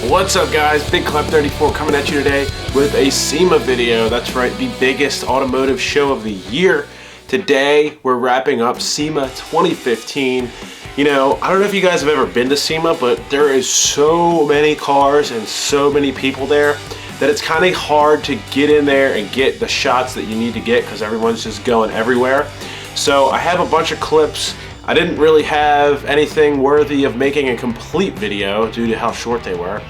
What's up guys, Big Clap 34 coming at you today with a SEMA video. That's right, the biggest automotive show of the year. Today we're wrapping up SEMA 2015. You know, I don't know if you guys have ever been to SEMA, but there is so many cars and so many people there that it's kind of hard to get in there and get the shots that you need to get because everyone's just going everywhere. So I have a bunch of clips. I didn't really have anything worthy of making a complete video due to how short they were,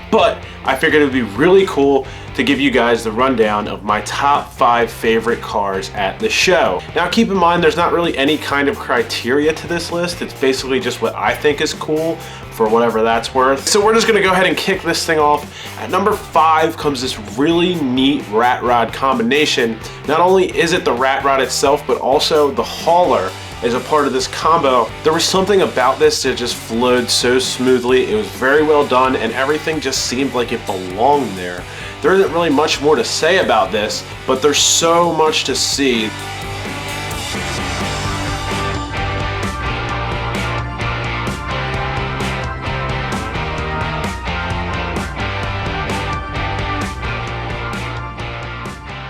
but I figured it would be really cool to give you guys the rundown of my top 5 favorite cars at the show. Now keep in mind there's not really any kind of criteria to this list. It's basically just what I think is cool for whatever that's worth. So we're just gonna go ahead and kick this thing off. At number 5 comes this really neat rat rod combination. Not only is it the rat rod itself, but also the hauler as a part of this combo. There was something about this that just flowed so smoothly. It was very well done and everything just seemed like it belonged there. There isn't really much more to say about this, but there's so much to see.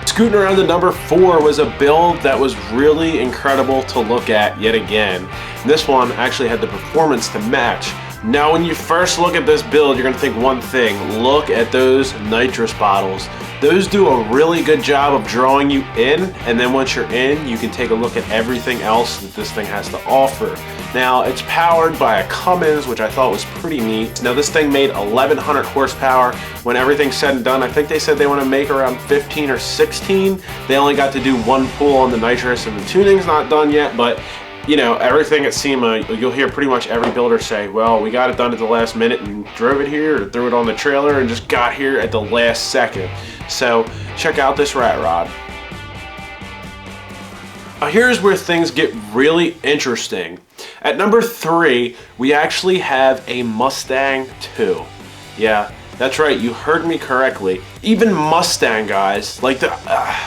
Scooting around to number 4 was a build that was really incredible to look at yet again. This one actually had the performance to match. Now when you first look at this build, you're gonna think one thing: look at those nitrous bottles. Those do a really good job of drawing you in, and then once you're in, you can take a look at everything else that this thing has to offer. Now it's powered by a Cummins, which I thought was pretty neat. Now this thing made 1100 horsepower. When everything's said and done, I think they said they want to make around 15 or 16. They only got to do one pull on the nitrous and the tuning's not done yet, but you know, everything at SEMA, you'll hear pretty much every builder say, well, we got it done at the last minute and drove it here, or threw it on the trailer and just got here at the last second. So check out this rat rod. Now here's where things get really interesting. At number 3, we actually have a Mustang 2. Yeah, that's right, you heard me correctly. Even Mustang guys, like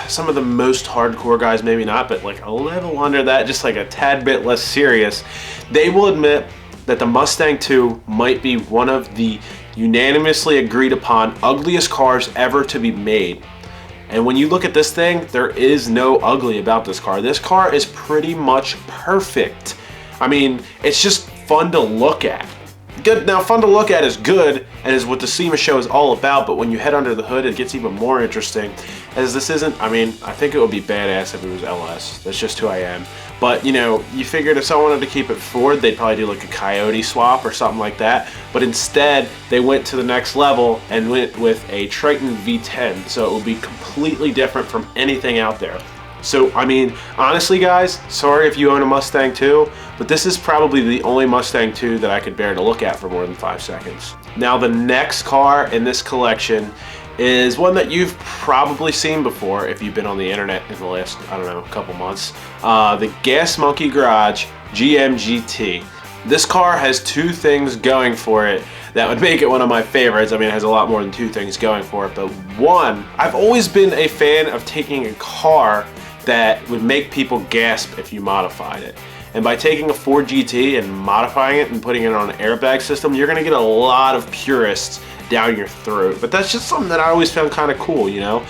some of the most hardcore guys, maybe not, but like a level under that, just like a tad bit less serious, they will admit that the Mustang 2 might be one of the unanimously agreed upon ugliest cars ever to be made. And when you look at this thing, there is no ugly about this car. This car is pretty much perfect. I mean, it's just fun to look at. Good. Now, fun to look at is good and is what the SEMA show is all about, but when you head under the hood, it gets even more interesting, as this isn't, I mean, I think it would be badass if it was LS. That's just who I am. But, you know, you figured if someone wanted to keep it Ford, they'd probably do like a Coyote swap or something like that. But instead, they went to the next level and went with a Triton V10, so it would be completely different from anything out there. So, I mean, honestly guys, sorry if you own a Mustang 2, but this is probably the only Mustang 2 that I could bear to look at for more than 5 seconds. Now, the next car in this collection is one that you've probably seen before if you've been on the internet in the last, I don't know, couple months. The Gas Monkey Garage GM GT. This car has 2 things going for it that would make it one of my favorites. I mean, it has a lot more than 2 things going for it, but one, I've always been a fan of taking a car that would make people gasp if you modified it. And by taking a Ford GT and modifying it and putting it on an airbag system, you're gonna get a lot of purists down your throat. But that's just something that I always found kind of cool, you know?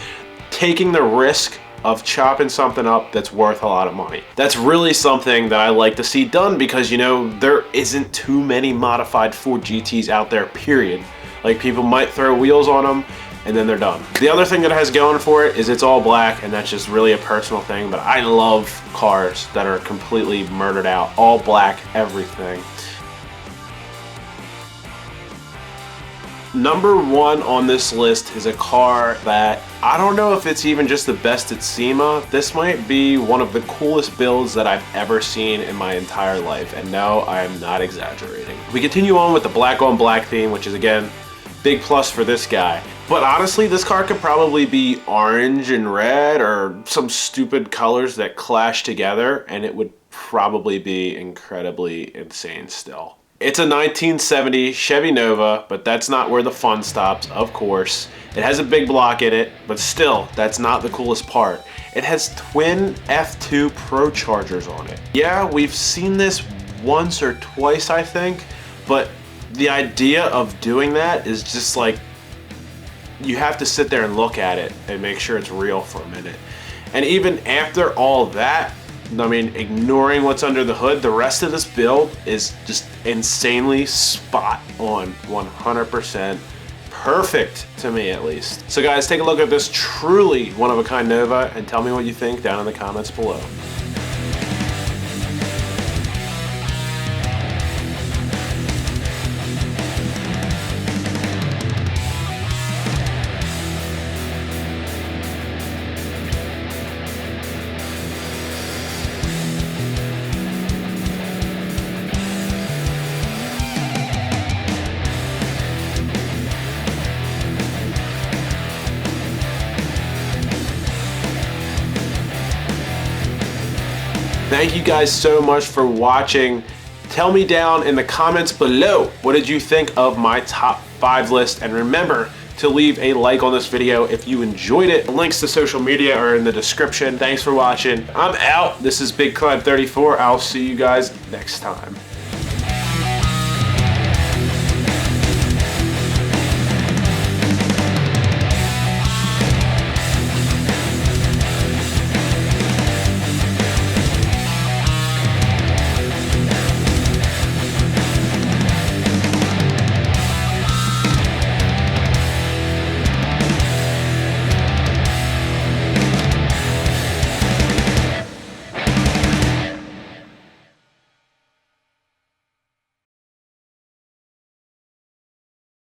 Taking the risk of chopping something up that's worth a lot of money. That's really something that I like to see done because, you know, there isn't too many modified Ford GTs out there, period. Like, people might throw wheels on them and then they're done. The other thing that it has going for it is it's all black, and that's just really a personal thing, but I love cars that are completely murdered out, all black, everything. Number 1 on this list is a car that I don't know if it's even just the best at SEMA. This might be one of the coolest builds that I've ever seen in my entire life, and no, I am not exaggerating. We continue on with the black on black theme, which is, again, big plus for this guy. But honestly, this car could probably be orange and red or some stupid colors that clash together, and it would probably be incredibly insane still. It's a 1970 Chevy Nova, but that's not where the fun stops, of course. It has a big block in it, but still, that's not the coolest part. It has twin F2 Pro chargers on it. Yeah, we've seen this once or twice, I think, but the idea of doing that is just like, you have to sit there and look at it and make sure it's real for a minute. And even after all that, I mean, ignoring what's under the hood, the rest of this build is just insanely spot on, 100% perfect to me at least. So guys, take a look at this truly one-of-a-kind Nova and tell me what you think down in the comments below. Thank you guys so much for watching. Tell me down in the comments below, what did you think of my top 5 list? And remember to leave a like on this video if you enjoyed it. Links to social media are in the description. Thanks for watching. I'm out. This is Big Climb 34. I'll see you guys next time.